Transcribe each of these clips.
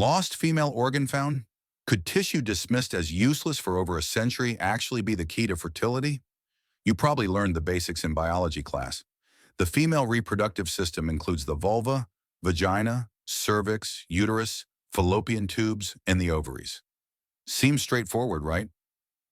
Lost female organ found? Could tissue dismissed as useless for over a century actually be the key to fertility? You probably learned the basics in biology class. The female reproductive system includes the vulva, vagina, cervix, uterus, fallopian tubes, and the ovaries. Seems straightforward, right?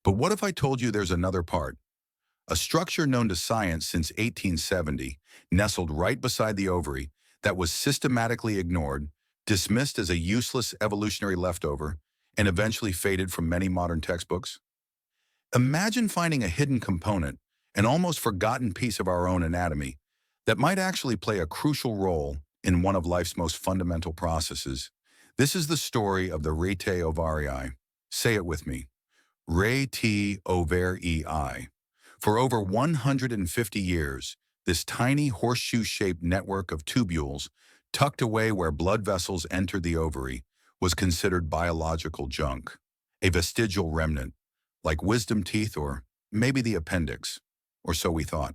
But what if I told you there's another part? A structure known to science since 1870, nestled right beside the ovary, that was systematically ignored, dismissed as a useless evolutionary leftover, and eventually faded from many modern textbooks? Imagine finding a hidden component, an almost forgotten piece of our own anatomy, that might actually play a crucial role in one of life's most fundamental processes. This is the story of the rete ovarii. Say it with me. Rete ovarii. For over 150 years, this tiny horseshoe-shaped network of tubules, tucked away where blood vessels entered the ovary, was considered biological junk, a vestigial remnant, like wisdom teeth or maybe the appendix, or so we thought.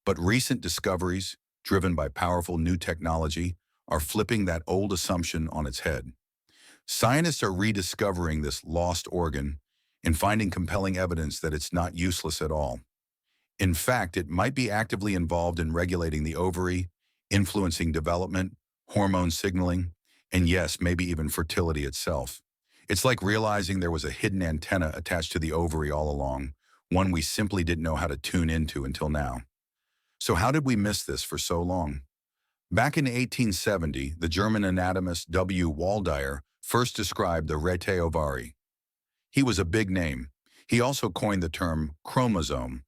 But recent discoveries, driven by powerful new technology, are flipping that old assumption on its head. Scientists are rediscovering this lost organ and finding compelling evidence that it's not useless at all. In fact, it might be actively involved in regulating the ovary, influencing development, hormone signaling, and yes, maybe even fertility itself. It's like realizing there was a hidden antenna attached to the ovary all along, one we simply didn't know how to tune into until now. So how did we miss this for so long? Back in 1870, the German anatomist W. Waldeyer first described the rete ovari. He was a big name. He also coined the term chromosome.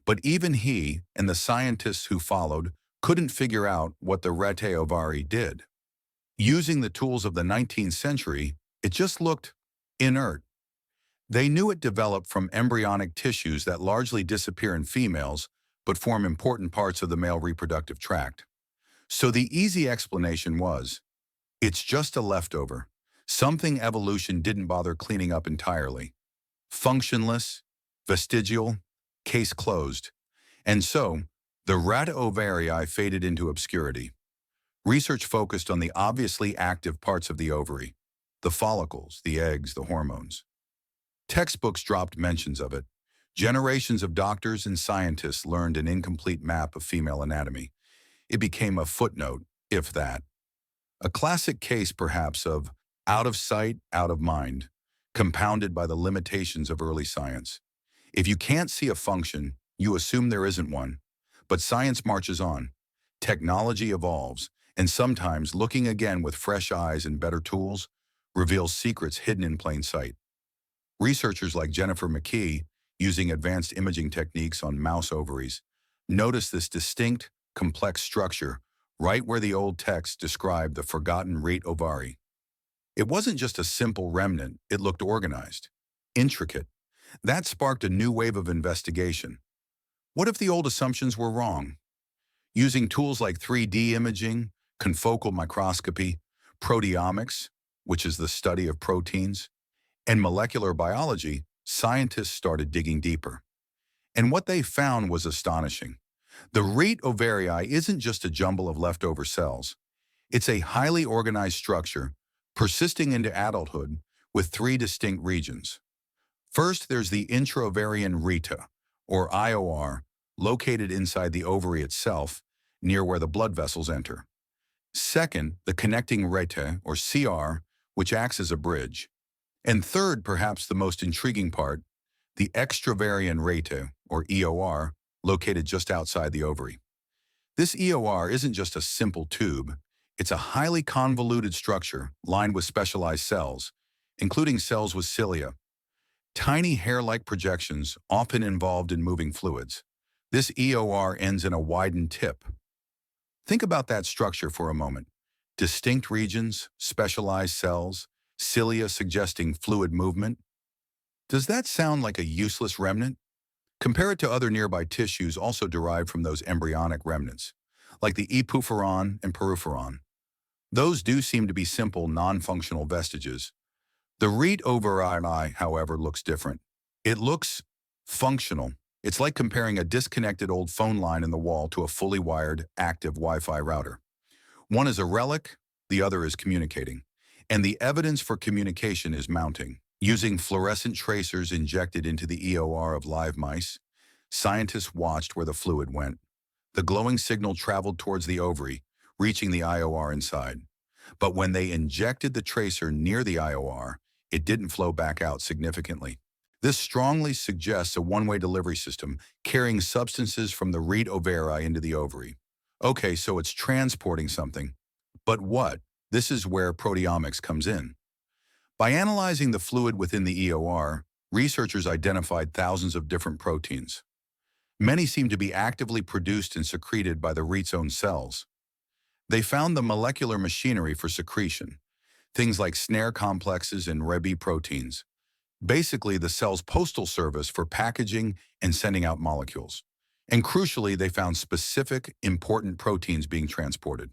But even he and the scientists who followed couldn't figure out what the rete ovari did. Using the tools of the 19th century, it just looked inert. They knew it developed from embryonic tissues that largely disappear in females but form important parts of the male reproductive tract. So the easy explanation was, it's just a leftover, something evolution didn't bother cleaning up entirely. Functionless, vestigial, case closed. And so, the rete ovarii faded into obscurity. Research focused on the obviously active parts of the ovary, the follicles, the eggs, the hormones. Textbooks dropped mentions of it. Generations of doctors and scientists learned an incomplete map of female anatomy. It became a footnote, if that. A classic case, perhaps, of out of sight, out of mind, compounded by the limitations of early science. If you can't see a function, you assume there isn't one. But science marches on. Technology evolves, and sometimes looking again with fresh eyes and better tools reveals secrets hidden in plain sight. Researchers like Jennifer McKee, using advanced imaging techniques on mouse ovaries, noticed this distinct, complex structure right where the old text described the forgotten rete ovari. It wasn't just a simple remnant, it looked organized, intricate. That sparked a new wave of investigation. What if the old assumptions were wrong? Using tools like 3D imaging, confocal microscopy, proteomics, which is the study of proteins, and molecular biology, scientists started digging deeper. And what they found was astonishing. The rete ovarii isn't just a jumble of leftover cells. It's a highly organized structure, persisting into adulthood, with three distinct regions. First, there's the intra-ovarian rete, or IOR, located inside the ovary itself, near where the blood vessels enter. Second, the connecting rete, or CR, which acts as a bridge. And third, perhaps the most intriguing part, the extravarian rete, or EOR, located just outside the ovary. This EOR isn't just a simple tube. It's a highly convoluted structure lined with specialized cells, including cells with cilia, tiny hair-like projections often involved in moving fluids. This EOR ends in a widened tip. Think about that structure for a moment. Distinct regions, specialized cells, cilia suggesting fluid movement. Does that sound like a useless remnant? Compare it to other nearby tissues also derived from those embryonic remnants, like the epiphyron and peripheron. Those do seem to be simple, non-functional vestiges. The rete ovarii, however, looks different. It looks functional. It's like comparing a disconnected old phone line in the wall to a fully wired, active Wi-Fi router. One is a relic, the other is communicating. And the evidence for communication is mounting. Using fluorescent tracers injected into the EOR of live mice, scientists watched where the fluid went. The glowing signal traveled towards the ovary, reaching the IOR inside. But when they injected the tracer near the IOR, it didn't flow back out significantly. This strongly suggests a one-way delivery system carrying substances from the rete ovarii into the ovary. Okay, so it's transporting something. But what? This is where proteomics comes in. By analyzing the fluid within the EOR, researchers identified thousands of different proteins. Many seem to be actively produced and secreted by the rete's own cells. They found the molecular machinery for secretion, things like snare complexes and rete proteins, basically the cell's postal service for packaging and sending out molecules. And crucially, they found specific, important proteins being transported.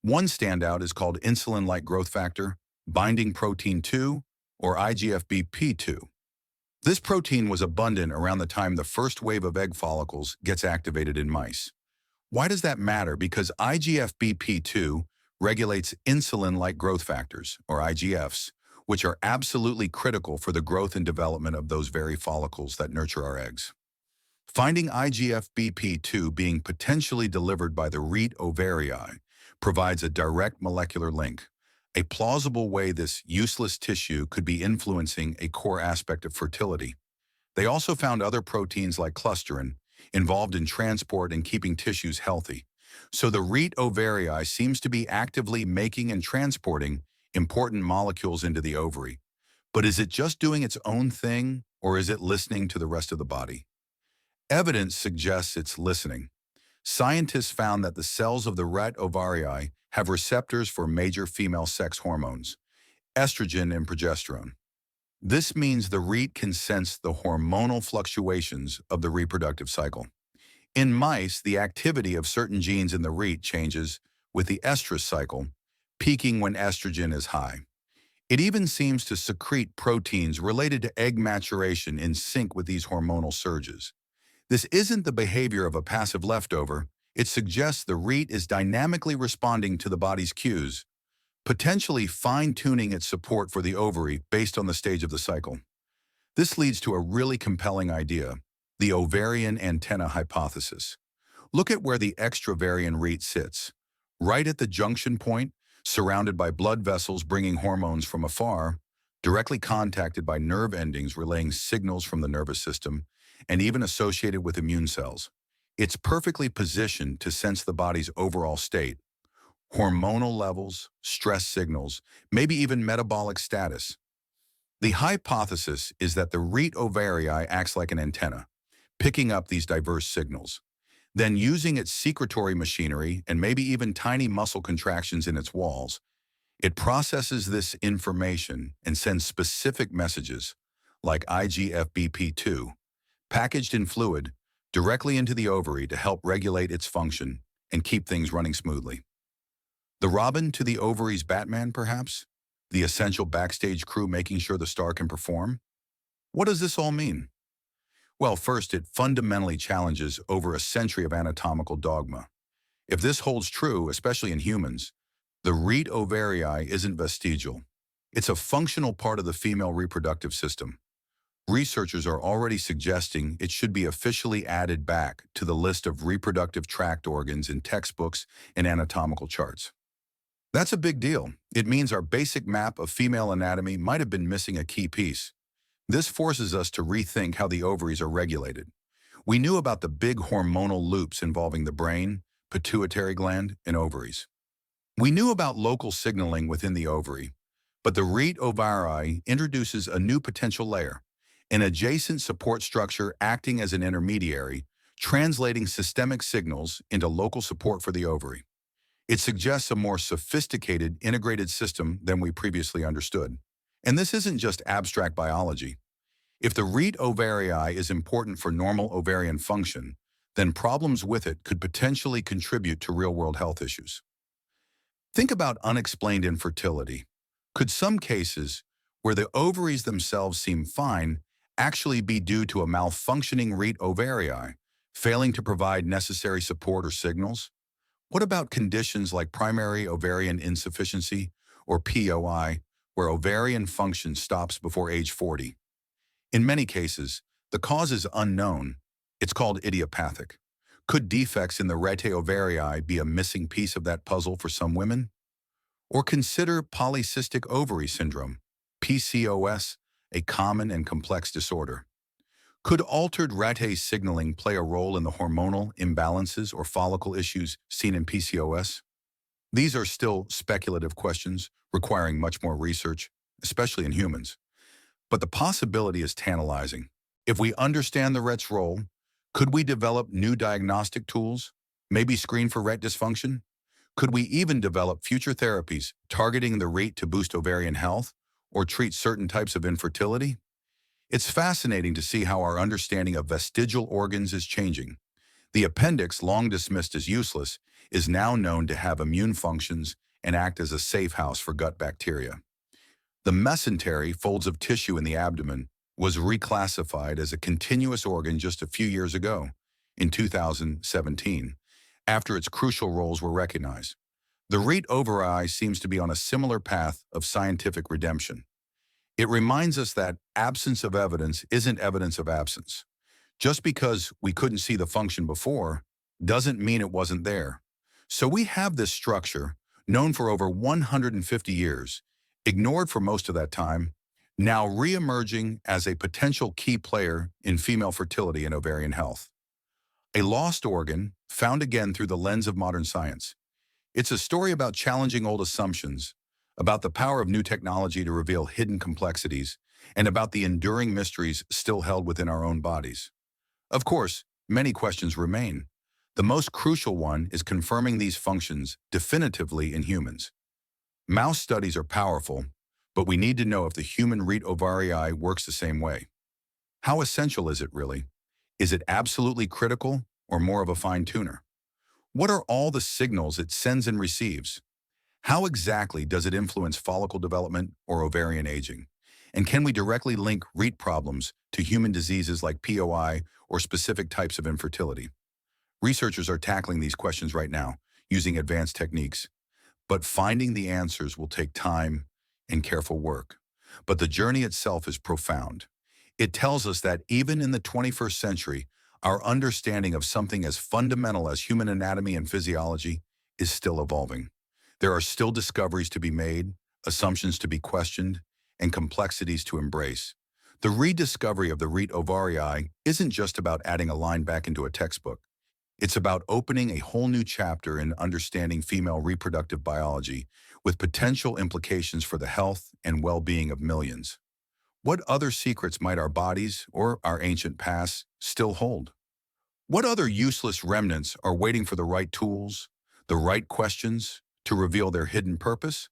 One standout is called insulin-like growth factor, binding protein 2, or IGFBP2. This protein was abundant around the time the first wave of egg follicles gets activated in mice. Why does that matter? Because IGFBP2 regulates insulin-like growth factors, or IGFs, which are absolutely critical for the growth and development of those very follicles that nurture our eggs. Finding IGFBP2 being potentially delivered by the rete ovarii provides a direct molecular link, a plausible way this useless tissue could be influencing a core aspect of fertility. They also found other proteins like clusterin involved in transport and keeping tissues healthy. So the rete ovarii seems to be actively making and transporting important molecules into the ovary. But is it just doing its own thing, or is it listening to the rest of the body? Evidence suggests it's listening. Scientists found that the cells of the rete ovarii have receptors for major female sex hormones, estrogen and progesterone. This means the rete can sense the hormonal fluctuations of the reproductive cycle. In mice, the activity of certain genes in the rete changes with the estrous cycle, peaking when estrogen is high. It even seems to secrete proteins related to egg maturation in sync with these hormonal surges. This isn't the behavior of a passive leftover. It suggests the rete is dynamically responding to the body's cues, potentially fine-tuning its support for the ovary based on the stage of the cycle. This leads to a really compelling idea, the ovarian antenna hypothesis. Look at where the extravarian rete sits, right at the junction point, surrounded by blood vessels bringing hormones from afar, directly contacted by nerve endings relaying signals from the nervous system, and even associated with immune cells. It's perfectly positioned to sense the body's overall state, hormonal levels, stress signals, maybe even metabolic status. The hypothesis is that the rete ovarii acts like an antenna, picking up these diverse signals. Then using its secretory machinery and maybe even tiny muscle contractions in its walls, it processes this information and sends specific messages, like IGFBP2, packaged in fluid, directly into the ovary to help regulate its function and keep things running smoothly. The Robin to the ovary's Batman, perhaps? The essential backstage crew making sure the star can perform? What does this all mean? Well, first, it fundamentally challenges over a century of anatomical dogma. If this holds true, especially in humans, the rete ovarii isn't vestigial. It's a functional part of the female reproductive system. Researchers are already suggesting it should be officially added back to the list of reproductive tract organs in textbooks and anatomical charts. That's a big deal. It means our basic map of female anatomy might have been missing a key piece. This forces us to rethink how the ovaries are regulated. We knew about the big hormonal loops involving the brain, pituitary gland, and ovaries. We knew about local signaling within the ovary, but the rete ovarii introduces a new potential layer, an adjacent support structure acting as an intermediary, translating systemic signals into local support for the ovary. It suggests a more sophisticated, integrated system than we previously understood. And this isn't just abstract biology. If the rete ovarii is important for normal ovarian function, then problems with it could potentially contribute to real-world health issues. Think about unexplained infertility. Could some cases, where the ovaries themselves seem fine, actually be due to a malfunctioning rete ovarii, failing to provide necessary support or signals? What about conditions like primary ovarian insufficiency or POI, where ovarian function stops before age 40. In many cases, the cause is unknown. It's called idiopathic. Could defects in the rete ovarii be a missing piece of that puzzle for some women? Or consider polycystic ovary syndrome, PCOS, a common and complex disorder. Could altered rete signaling play a role in the hormonal imbalances or follicle issues seen in PCOS? These are still speculative questions requiring much more research, especially in humans. But the possibility is tantalizing. If we understand the ret's role, could we develop new diagnostic tools, maybe screen for ret dysfunction? Could we even develop future therapies targeting the rete to boost ovarian health or treat certain types of infertility? It's fascinating to see how our understanding of vestigial organs is changing. The appendix, long dismissed as useless, is now known to have immune functions and act as a safe house for gut bacteria. The mesentery, folds of tissue in the abdomen, was reclassified as a continuous organ just a few years ago, in 2017, after its crucial roles were recognized. The rete ovarii seems to be on a similar path of scientific redemption. It reminds us that absence of evidence isn't evidence of absence. Just because we couldn't see the function before doesn't mean it wasn't there. So we have this structure, known for over 150 years, ignored for most of that time, now re-emerging as a potential key player in female fertility and ovarian health. A lost organ, found again through the lens of modern science. It's a story about challenging old assumptions, about the power of new technology to reveal hidden complexities, and about the enduring mysteries still held within our own bodies. Of course, many questions remain. The most crucial one is confirming these functions definitively in humans. Mouse studies are powerful, but we need to know if the human rete ovarii works the same way. How essential is it really? Is it absolutely critical or more of a fine-tuner? What are all the signals it sends and receives? How exactly does it influence follicle development or ovarian aging? And can we directly link rete problems to human diseases like POI or specific types of infertility? Researchers are tackling these questions right now, using advanced techniques. But finding the answers will take time and careful work. But the journey itself is profound. It tells us that even in the 21st century, our understanding of something as fundamental as human anatomy and physiology is still evolving. There are still discoveries to be made, assumptions to be questioned, and complexities to embrace. The rediscovery of the rete ovarii isn't just about adding a line back into a textbook. It's about opening a whole new chapter in understanding female reproductive biology with potential implications for the health and well-being of millions. What other secrets might our bodies or our ancient past still hold? What other useless remnants are waiting for the right tools, the right questions to reveal their hidden purpose?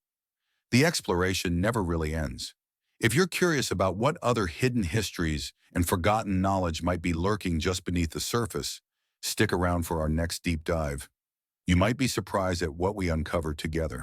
The exploration never really ends. If you're curious about what other hidden histories and forgotten knowledge might be lurking just beneath the surface, stick around for our next deep dive. You might be surprised at what we uncover together.